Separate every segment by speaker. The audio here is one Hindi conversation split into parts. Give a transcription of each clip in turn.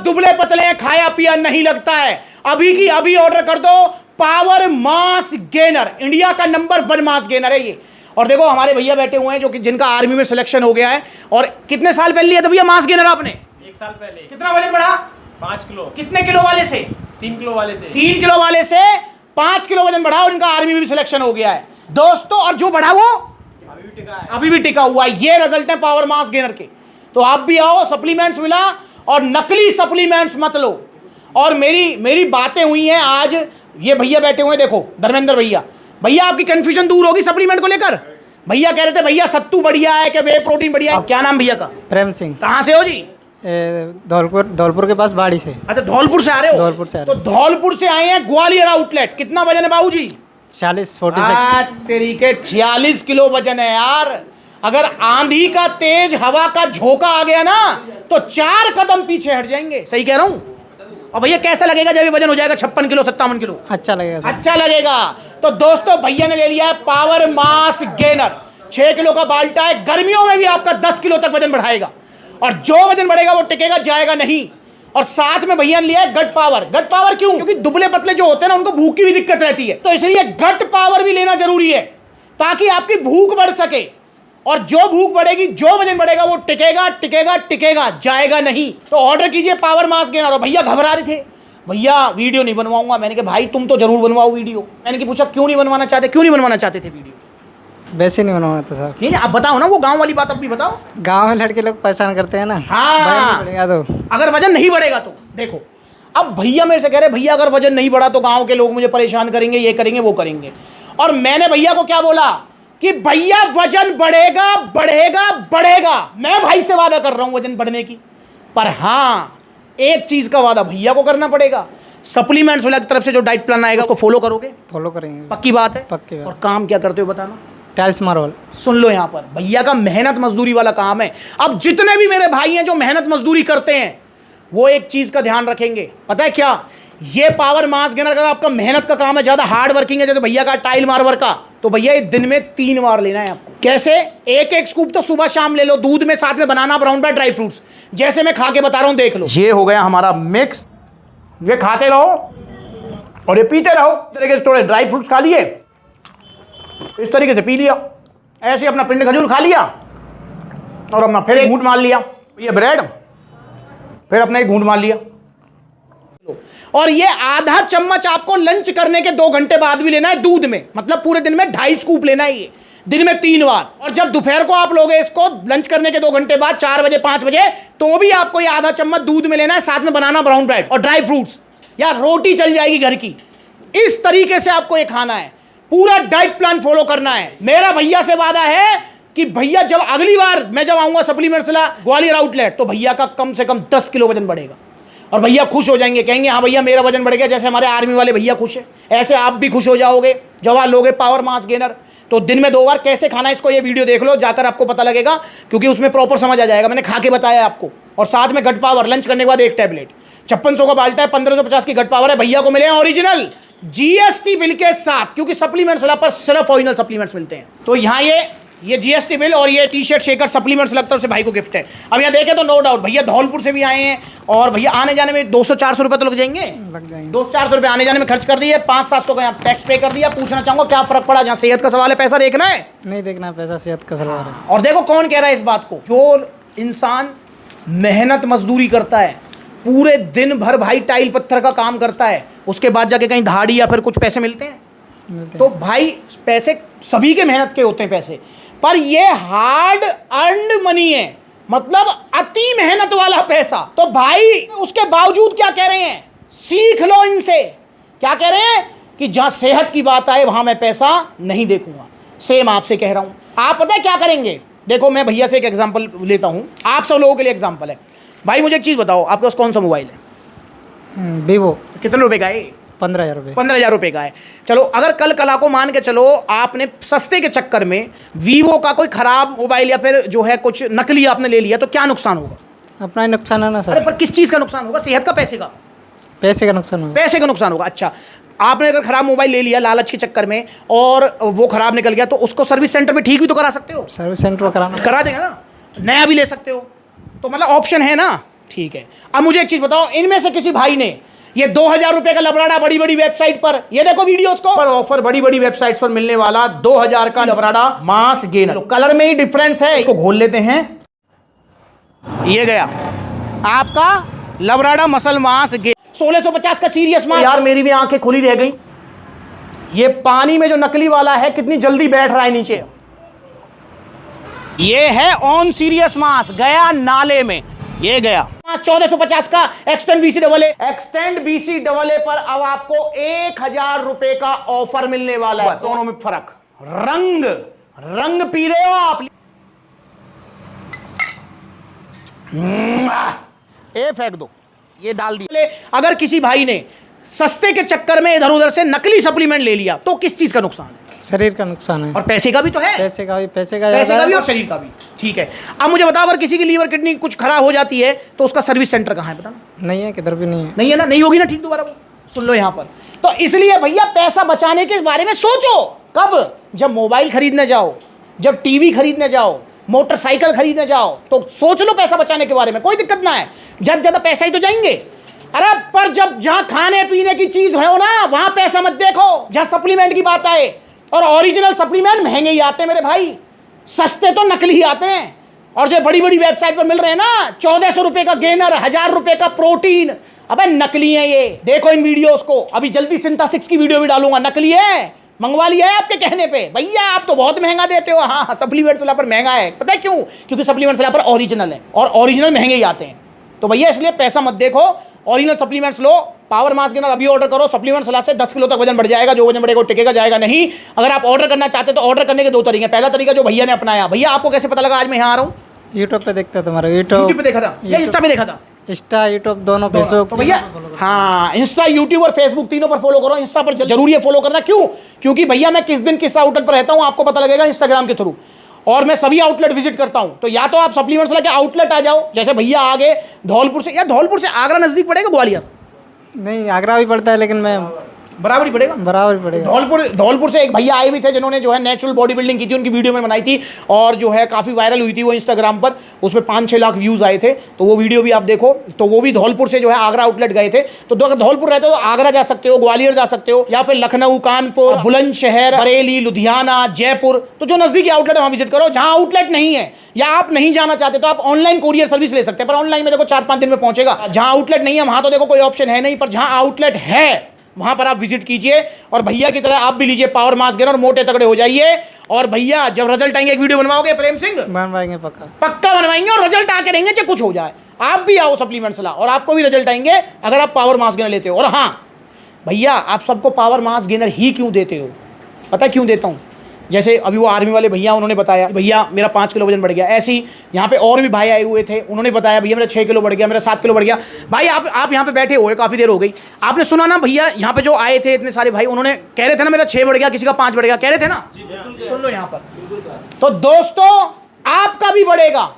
Speaker 1: दुबले पतले खाया पिया नहीं लगता है। अभी की अभी ऑर्डर कर दो। पावर मास गेनर, इंडिया का नंबर 1 मास गेनर है ये। और देखो हमारे भैया बैठे हुए हैं जो कि जिनका आर्मी में सिलेक्शन हो गया है। और कितने साल पहले लिया था भैया मास गेनर आपने?
Speaker 2: 1 साल पहले।
Speaker 1: कितना वजन बढ़ा?
Speaker 2: 5 किलो।
Speaker 1: कितने किलो वाले से?
Speaker 2: 3 किलो वाले से।
Speaker 1: 3 किलो वाले से 5 किलो वजन बढ़ा और इनका आर्मी में भी सिलेक्शन हो गया है दोस्तों। और जो बढ़ा वो
Speaker 2: अभी भी टिका है।
Speaker 1: अभी भी टिका हुआ है। ये रिजल्ट है पावर मास गेनर के। तो आप भी आओ, सप्लीमेंट्स मिला और नकली सप्लीमेंट्स मत लो। और मेरी बातें हुई हैं आज। ये भैया बैठे हुए हैं, देखो धर्मेंद्र भैया। भैया आपकी कंफ्यूजन दूर होगी सप्लीमेंट को लेकर। भैया कह रहे थे भैया सत्तू बढ़िया है कि वे प्रोटीन बढ़िया है। क्या नाम भैया का?
Speaker 3: प्रेम सिंह।
Speaker 1: कहाँ से हो जी?
Speaker 3: धौलपुर के पास बाड़ी से।
Speaker 1: अच्छा धौलपुर से आ रहे हो?
Speaker 3: धौलपुर से आ रहे
Speaker 1: तो धौलपुर से आए हैं ग्वालियर आउटलेट। कितना वजन है बाबू जी?
Speaker 3: 46
Speaker 1: तेरी के 46 किलो वजन है यार। अगर आंधी का तेज हवा का झोंका आ गया ना तो 4 कदम पीछे हट जाएंगे। सही कह रहा हूं? और भैया कैसा लगेगा जब ये वजन हो जाएगा 56 किलो 57 किलो?
Speaker 3: अच्छा लगेगा सर।
Speaker 1: अच्छा लगेगा। तो दोस्तों भैया ने ले लिया है पावर मास गेनर। 6 किलो का बाल्टा है। गर्मियों में भी आपका 10 किलो तक वजन बढ़ाएगा। और जो वजन बढ़ेगा वो टिकेगा, जाएगा नहीं। और साथ में भैया ने लिया है गट पावर। गट पावर क्यों? क्योंकि दुबले पतले जो होते हैं ना उनको भूख की भी दिक्कत रहती है। तो इसलिए गट पावर भी लेना जरूरी है ताकि आपकी भूख बढ़ सके। और जो भूख बढ़ेगी, जो वजन बढ़ेगा वो टिकेगा टिकेगा टिकेगा, जाएगा नहीं। तो ऑर्डर कीजिए पावर मास गेनर। और भैया घबरा रहे थे, भैया वीडियो नहीं बनवाऊंगा। मैंने कहा भाई तुम तो जरूर बनवाओ वीडियो। मैंने पूछा क्यों नहीं बनवाना चाहते? क्यों नहीं बनवाना चाहते थे वीडियो?
Speaker 3: वैसे नहीं बनवाना था सर।
Speaker 1: नहीं आप बताओ ना, वो गांव वाली बात अब भी बताओ।
Speaker 3: गांव में लड़के लोग परेशान करते हैं ना।
Speaker 1: हाँ
Speaker 3: बढ़ेगा तो
Speaker 1: अगर वजन नहीं बढ़ेगा तो देखो। अब भैया मेरे से कह रहे भैया अगर वजन नहीं बढ़ा तो गांव के लोग मुझे परेशान करेंगे, ये करेंगे वो करेंगे। और मैंने भैया को क्या बोला कि भैया वजन बढ़ेगा बढ़ेगा बढ़ेगा। मैं भाई से वादा कर रहा हूं वजन बढ़ने की। पर हाँ एक चीज का वादा भैया को करना पड़ेगा। सप्लीमेंट्स वाले की तरफ से जो डाइट प्लान आएगा उसको फॉलो करोगे?
Speaker 3: फॉलो करेंगे।
Speaker 1: पक्की बात है?
Speaker 3: पक्की बात।
Speaker 1: और काम क्या करते हो बताना?
Speaker 3: Tiles marble.
Speaker 1: सुन लो यहां पर भैया का मेहनत मजदूरी वाला काम है। अब जितने भी मेरे भाई हैं जो मेहनत मजदूरी करते हैं वो एक चीज का ध्यान रखेंगे, पता है क्या? ये पावर मास गेनर अगर आपका मेहनत का काम है, ज्यादा हार्ड वर्किंग है, जैसे भैया का टाइल मार्बर का, तो भैया ये दिन में 3 बार लेना है आपको। कैसे? एक स्कूप तो सुबह शाम ले लो दूध में, साथ में बनाना ब्राउन ब्रेड ड्राई फ्रूट्स, जैसे मैं खा के बता रहा हूं देख लो। ये हो गया हमारा मिक्स। ये खाते रहो और ये पीते रहो। इस तरीके से थोड़े ड्राई फ्रूट्स खा लिए, इस तरीके से पी लिया, ऐसे अपना पिंड खजूर खा लिया और अपना फिर एक घूंट मार लिया। ये ब्रेड, फिर अपना एक घूंट मार लिया। और ये आधा चम्मच आपको लंच करने के 2 घंटे बाद भी लेना है दूध में। मतलब पूरे दिन में 2.5 स्कूप लेना है ये, दिन में 3 बार। और जब दोपहर को आप लोगे इसको लंच करने के 2 घंटे बाद 4 बजे 5 बजे, तो भी आपको ये आधा चम्मच दूध में लेना है, साथ में बनाना ब्राउन ब्रेड और ड्राई फ्रूट्स या रोटी चल जाएगी घर की। इस तरीके से आपको ये खाना है, पूरा डाइट प्लान फॉलो करना है। मेरा भैया से वादा है कि भैया जब अगली बार मैं जब आऊंगा सप्लीमेंट्स ला ग्वालियर आउटलेट, तो भैया का कम से कम 10 किलो वजन बढ़ेगा। और भैया खुश हो जाएंगे, कहेंगे हाँ भैया मेरा वजन बढ़ गया। जैसे हमारे आर्मी वाले भैया खुश है, ऐसे आप भी खुश हो जाओगे जब आप लोगे पावर मास गेनर। तो दिन में 2 बार कैसे खाना है इसको ये वीडियो देख लो, जाकर आपको पता लगेगा, क्योंकि उसमें प्रॉपर समझ आ जाएगा। मैंने खा के बताया आपको। और साथ में गट पावर, लंच करने के बाद 1 टैबलेट। 5600 का बाल्टा है, 1550 की गट पावर है। भैया को मिले हैं ओरिजिनल जीएसटी बिल के साथ, क्योंकि सप्लीमेंट्स वाला पर सिर्फ ओरिजिनल सप्लीमेंट्स मिलते हैं। तो यहाँ ये जीएसटी बिल और ये टी-शर्ट शेकर सप्लीमेंट्स लगता है, उसे भाई को गिफ्ट है। अब यहाँ देखें तो नो डाउट भैया धौलपुर से भी आए हैं। और भैया आने जाने में 200-400 रुपये तो लग जाएंगे। 200-400 रुपये आने जाने में खर्च कर दिए, 500-700 का यहाँ टैक्स पे कर दिया। पूछना चाहूँगा क्या फर्क पड़ा? जहाँ सेहत का सवाल है, पैसा देखना है
Speaker 3: नहीं देखना, पैसा सेहत का सवाल है।
Speaker 1: और देखो कौन कह रहा है इस बात को? जो इंसान मेहनत मजदूरी करता है, पूरे दिन भर भाई टाइल पत्थर का काम करता है, उसके बाद जाके कहीं धाड़ी या फिर कुछ पैसे मिलते हैं। तो भाई पैसे सभी के मेहनत के होते हैं पैसे, पर ये हार्ड अर्न्ड मनी है, मतलब अति मेहनत वाला पैसा। तो भाई उसके बावजूद क्या कह रहे हैं? सीख लो इनसे। क्या कह रहे हैं? कि जहां सेहत की बात आए वहां मैं पैसा नहीं देखूंगा। सेम आपसे कह रहा हूं। आप पता है क्या करेंगे? देखो मैं भैया से एक एग्जांपल लेता हूं, आप सब लोगों के लिए एग्जांपल है। भाई मुझे एक चीज बताओ, आपके पास कौन सा मोबाइल है?
Speaker 3: वीवो।
Speaker 1: कितने रुपए का है?
Speaker 3: 15,000 रुपये।
Speaker 1: 15,000 रुपये का है। चलो अगर कल को मान के चलो आपने सस्ते के चक्कर में वीवो का कोई खराब मोबाइल या फिर जो है कुछ नकली आपने ले लिया, तो क्या नुकसान होगा?
Speaker 3: अपना ही नुकसान है ना सर।
Speaker 1: अरे पर किस चीज़ का नुकसान होगा? सेहत का, पैसे का?
Speaker 3: पैसे का नुकसान होगा।
Speaker 1: पैसे का नुकसान होगा। अच्छा आपने अगर खराब मोबाइल ले लिया लालच के चक्कर में और वो खराब निकल गया, तो उसको सर्विस सेंटर में ठीक भी तो करा सकते हो।
Speaker 3: सर्विस सेंटर में कराना
Speaker 1: करा देगा ना, नया भी ले सकते हो। तो मतलब ऑप्शन है ना। ठीक है। अब मुझे एक चीज बताओ, इनमें से किसी भाई ने ये 2000 रुपए का लबराड़ा बड़ी बड़ी वेबसाइट पर, ये देखो वीडियोस को, पर ऑफर बड़ी बड़ी वेबसाइट्स पर मिलने वाला 2000 का लबराड़ा मास गेनर, तो कलर में ही डिफरेंस है, इसको घोल लेते हैं। ये गया आपका लबराड़ा मसल मास गेनर 1650 का सीरियस मास। यार मेरी भी आंखें खुली रह गई, ये पानी में जो नकली वाला है कितनी जल्दी बैठ रहा है नीचे। ये है ऑन सीरियस मास, गया नाले में, ये गया 1450 का extend BC double A. Extend BC double A पर अब आपको 1000 रुपए का ऑफर मिलने वाला है। दोनों में फर्क, रंग पी रहे हो आप। ए फेंक दो, ये डाल दिया। अगर किसी भाई ने सस्ते के चक्कर में इधर उधर से नकली सप्लीमेंट ले लिया तो किस चीज का नुकसान है?
Speaker 3: शरीर का नुकसान है
Speaker 1: और पैसे का भी तो है,
Speaker 3: पैसे का
Speaker 1: भी और शरीर का भी। ठीक है, अब मुझे बताओ, अगर किसी की लीवर किडनी कुछ खराब हो जाती है तो उसका सर्विस सेंटर कहाँ है? बताना।
Speaker 3: नहीं है, किधर भी नहीं है।
Speaker 1: नहीं है ना, नहीं होगी ना, ठीक, दोबारा वो सुन लो यहाँ पर। तो इसलिए भैया पैसा बचाने के बारे में सोचो। कब? जब मोबाइल खरीदने जाओ, जब टीवी खरीदने जाओ, मोटरसाइकिल खरीदने जाओ, तो सोच लो पैसा बचाने के बारे में, कोई दिक्कत ना है, ज्यादा पैसा ही तो जाएंगे। अरे पर जब जहां खाने पीने की चीज हो ना, वहां पैसा मत देखो। जहां सप्लीमेंट की बात आए, और ओरिजिनल सप्लीमेंट महंगे ही आते हैं मेरे भाई, सस्ते तो नकली ही आते हैं। और जो बड़ी बड़ी वेबसाइट पर मिल रहे हैं ना, 1400 रुपए का गेनर, 1000 रुपए का प्रोटीन, अबे नकली है ये। देखो इन वीडियोस को, अभी जल्दी सिंथा 6 की वीडियो भी डालूंगा, नकली है, मंगवा लिया है आपके कहने पे। भैया आप तो बहुत महंगा देते हो। हाँ, सप्लीमेंट वाला पर महंगा है, पता है क्यों? क्योंकि सप्लीमेंट वाला पर ओरिजिनल है, और ओरिजिनल महंगे ही आते हैं। तो भैया इसलिए पैसा मत देखो, ओरिजिनल सप्लीमेंट्स लो। पावर मास गेनर अभी ऑर्डर करो, सप्लीमेंट सलाह से 10 किलो तक वजन बढ़ जाएगा। जो वजन बढ़ेगा वो टिकेगा, जाएगा नहीं। अगर आप ऑर्डर करना चाहते तो ऑर्डर करने के 2 तरीके। पहला तरीका जो भैया ने अपनाया। भैया आपको कैसे पता लगा आज मैं यहाँ आ रहा हूँ?
Speaker 3: यूट्यूब पे देखता तुम्हारा,
Speaker 1: यूट्यूब पे देखा था या इंस्टा पे देखा था?
Speaker 3: इंस्टा, यूट्यूब दोनों, फेसबुक।
Speaker 1: तो भैया हाँ, इंस्टा, यूट्यूब और फेसबुक तीनों पर फॉलो करो। इंस्टा पर जरूरी है फॉलो करना। क्यों? क्योंकि भैया मैं किस दिन किस आउटलेट पर रहता हूँ आपको पता लगेगा इंस्टाग्राम के थ्रू, और मैं सभी आउटलेट विजिट करता हूँ। तो या तो आप सप्लीमेंट्स लेके आउटलेट आ जाओ, जैसे भैया आगे धौलपुर से, या धौलपुर से आगरा नजदीक पड़ेगा, ग्वालियर
Speaker 3: नहीं, आगरा भी पड़ता है, लेकिन मैं
Speaker 1: बराबर ही पड़ेगा,
Speaker 3: बराबर ही पड़ेगा।
Speaker 1: धौलपुर से एक भैया आए भी थे जिन्होंने जो है नेचुरल बॉडी बिल्डिंग की थी, उनकी वीडियो में बनाई थी, और जो है काफ़ी वायरल हुई थी वो इंस्टाग्राम पर। उसमें 5-6 लाख व्यूज़ आए थे। तो वो वीडियो भी आप देखो। तो वो भी धौलपुर से जो है आगरा आउटलेट गए थे। तो अगर धौलपुर रहते हो तो आगरा जा सकते हो, ग्वालियर जा सकते हो, या फिर लखनऊ, कानपुर, बुलंदशहर, बरेली, लुधियाना, जयपुर, तो जो नजदीकी आउटलेट है वहाँ विजिट करो। जहाँ आउटलेट नहीं है या आप नहीं जाना चाहते तो आप ऑनलाइन कोरियर सर्विस ले सकते हैं, पर ऑनलाइन में देखो 4-5 दिन में पहुंचेगा। जहाँ आउटलेट नहीं है वहाँ तो देखो कोई ऑप्शन है नहीं, पर जहाँ आउटलेट है वहां पर आप विजिट कीजिए, और भैया की तरह आप भी लीजिए पावर मास गेनर, और मोटे तगड़े हो जाइए। और भैया जब रिजल्ट आएंगे, एक वीडियो बनवाओगे प्रेम सिंह?
Speaker 3: बनवाएंगे,
Speaker 1: पक्का बनवाएंगे, और रिजल्ट आके रहेंगे चाहे कुछ हो जाए। आप भी आओ सप्लीमेंट्स ला, और आपको भी रिजल्ट आएंगे अगर आप पावर मास गेनर लेते हो। और हाँ भैया, आप सबको पावर मास गेनर ही क्यों देते हो? पता क्यों देता हूँ? जैसे अभी वो आर्मी वाले भैया, उन्होंने बताया भैया मेरा 5 किलो वजन बढ़ गया। ऐसे ही यहाँ पे और भी भाई आए हुए थे, उन्होंने बताया भैया मेरा 6 किलो बढ़ गया, मेरा 7 किलो बढ़ गया। भाई आप यहाँ पे बैठे हुए काफ़ी देर हो गई, आपने सुना ना भैया यहाँ पे जो आए थे इतने सारे भाई, उन्होंने कह रहे थे ना मेरा 6 बढ़ गया, किसी का 5 बढ़ गया, कह रहे थे ना? सुन लो यहाँ पर। तो दोस्तों आपका भी बढ़ेगा,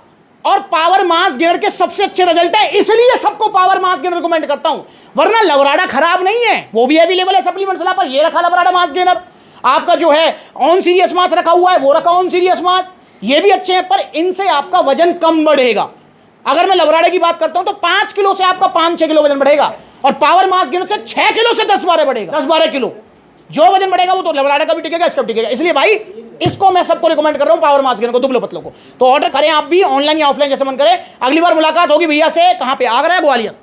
Speaker 1: और पावर मास गेनर के सबसे अच्छे रिजल्ट है, इसलिए सबको पावर मास गेनर रिकमेंड करता हूँ। वरना लबराड़ा खराब नहीं है, वो भी अवेलेबल है सप्लीमेंट सलाह पर। ये रखा लबराड़ा मास गेनर, आपका जो है ऑन सीरियस मास रखा हुआ है, वो रखा ऑन सीरियस मास, ये भी अच्छे हैं, पर इनसे आपका वजन कम बढ़ेगा। अगर मैं लबराड़े की बात करता हूं तो 5 किलो से आपका 5-6 किलो वजन बढ़ेगा, और पावर मास गेनर से 6 किलो से 10-12 बढ़ेगा, 10-12 किलो जो वजन बढ़ेगा वो तो लबराड़े का भी टिकेगा, इसका भी टिकेगा। इसलिए भाई इसको मैं सबको रिकमेंड कर रहा हूं, पावर मास गेनर को, दुबले पतलों को। तो ऑर्डर करें आप भी, ऑनलाइन या ऑफलाइन जैसे मन करें। अगली बार मुलाकात होगी भैया से, कहां पे? आगरा है, ग्वालियर?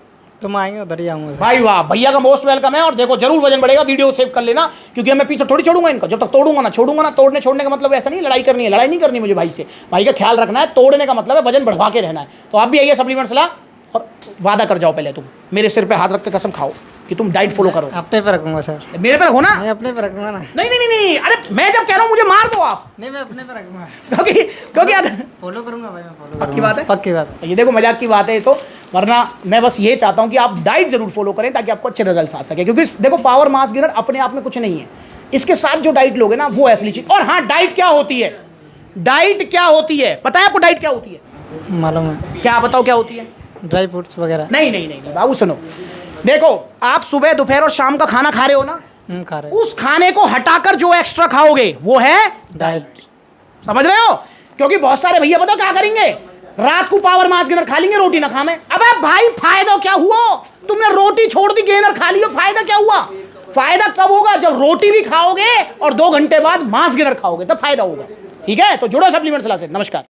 Speaker 3: तुम आएंगे उधर ही आऊँगा
Speaker 1: भाई। वाह, भैया का मोस्ट वेलकम है। और देखो जरूर वजन बढ़ेगा, वीडियो सेव कर लेना, क्योंकि मैं पीछे थोड़ी छोड़ूंगा इनका। जब तक तोड़ूंगा ना, छोड़ूंगा ना। तोड़ने छोड़ने का मतलब ऐसा नहीं लड़ाई करनी है, लड़ाई नहीं करनी मुझे भाई से। भाई का ख्याल रखना है, तोड़ने का मतलब है वजन बढ़वा के रहना है। तो आप भी आइए सप्लीमेंट्स ला, और वादा कर जाओ पहले, तुम मेरे सिर पे हाथ रख के कसम खाओ कि तुम डाइट फॉलो करो।
Speaker 3: अपने पे रखूंगा सर।
Speaker 1: मेरे पे रखो ना।
Speaker 3: मैं अपने पे रखूंगा ना।
Speaker 1: नहीं नहीं नहीं नहीं, अरे मैं जब कह रहा हूँ मुझे मार दो आप।
Speaker 3: नहीं, मैं अपने पे रखूंगा,
Speaker 1: क्योंकि अगर
Speaker 3: फॉलो करूंगा भाई, मैं फॉलो
Speaker 1: पक्की बात है,
Speaker 3: पक्की बात।
Speaker 1: ये देखो मजाक की बात है तो, वरना मैं बस ये चाहता हूँ कि आप डाइट जरूर फॉलो करें ताकि आपको अच्छे रिजल्ट्स आ सके। क्योंकि देखो पावर मास गेनर अपने आप में कुछ नहीं है, इसके साथ जो डाइट लोगे ना वो असली चीज। और हाँ, डाइट क्या होती है? डाइट क्या होती है पता है आपको? डाइट क्या होती है
Speaker 3: मालूम है?
Speaker 1: क्या बताओ क्या होती है?
Speaker 3: ड्राई फ्रूट्स वगैरह।
Speaker 1: नहीं नहीं नहीं बाबू सुनो, देखो आप सुबह दोपहर और शाम का खाना खा रहे हो ना,
Speaker 3: खा रहे।
Speaker 1: उस खाने को हटाकर जो एक्स्ट्रा खाओगे वो है
Speaker 3: डाइट।
Speaker 1: समझ रहे हो? क्योंकि बहुत सारे भैया बताओ क्या करेंगे, रात को पावर मास गेनर खा लेंगे, रोटी ना खावे। अबे भाई फायदा क्या हुआ? तुमने रोटी छोड़ दी, गेनर खा लियो, फायदा क्या हुआ? फायदा कब होगा? जब रोटी भी खाओगे और 2 घंटे बाद मास गेनर खाओगे, तब फायदा होगा। ठीक है, तो जुड़ो सप्लीमेंट सलाह से। नमस्कार।